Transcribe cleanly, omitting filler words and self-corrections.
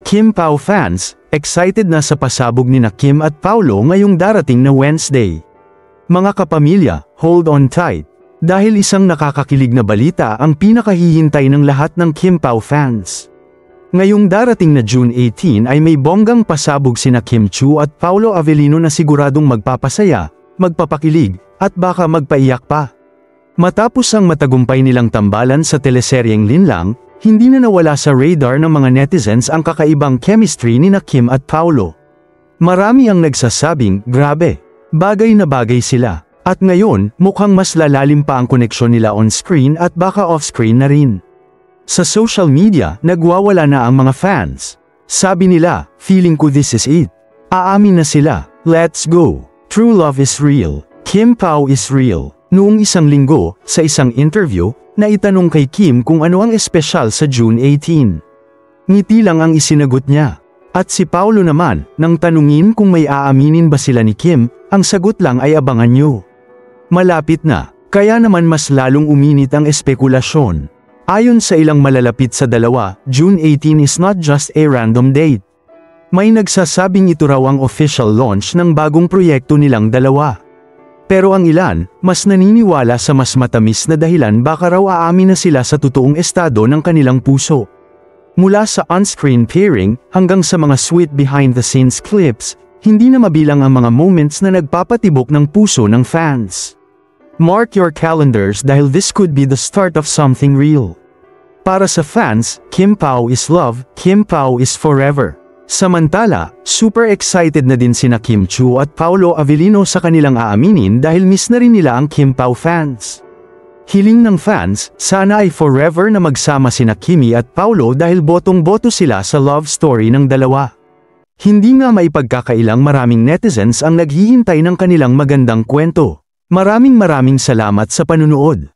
Kim Pao fans, excited na sa pasabog ni Kim at Paulo ngayong darating na Wednesday. Mga kapamilya, hold on tight. Dahil isang nakakakilig na balita ang pinakahihintay ng lahat ng Kim Pao fans. Ngayong darating na June 18 ay may bonggang pasabog sina Kim Chiu at Paulo Avellino na siguradong magpapasaya, magpapakilig, at baka magpaiyak pa. Matapos ang matagumpay nilang tambalan sa teleseryeng Linlang, hindi na nawala sa radar ng mga netizens ang kakaibang chemistry ni Kim at Paulo. Marami ang nagsasabing, grabe, bagay na bagay sila. At ngayon, mukhang mas lalalim pa ang koneksyon nila on-screen at baka off-screen na rin. Sa social media, nagwawala na ang mga fans. Sabi nila, feeling ko this is it. Aamin na sila, let's go. True love is real. Kim Pao is real. Noong isang linggo, sa isang interview, naitanong kay Kim kung ano ang espesyal sa June 18. Ngiti lang ang isinagot niya. At si Paulo naman, nang tanungin kung may aaminin ba sila ni Kim, ang sagot lang ay abangan nyo. Malapit na, kaya naman mas lalong uminit ang espekulasyon. Ayon sa ilang malalapit sa dalawa, June 18 is not just a random date. May nagsasabing ito raw ang official launch ng bagong proyekto nilang dalawa. Pero ang ilan, mas naniniwala sa mas matamis na dahilan baka raw aamin na sila sa totoong estado ng kanilang puso. Mula sa on-screen pairing, hanggang sa mga sweet behind-the-scenes clips, hindi na mabilang ang mga moments na nagpapatibok ng puso ng fans. Mark your calendars dahil this could be the start of something real. Para sa fans, Kim Pao is love, Kim Pao is forever. Samantala, super excited na din sina Kim Chiu at Paulo Avellino sa kanilang aaminin dahil miss na rin nila ang Kim Pao fans. Hiling ng fans, sana ay forever na magsama sina Kimi at Paulo dahil botong-boto sila sa love story ng dalawa. Hindi nga maipagkakailang maraming netizens ang naghihintay ng kanilang magandang kwento. Maraming salamat sa panunood.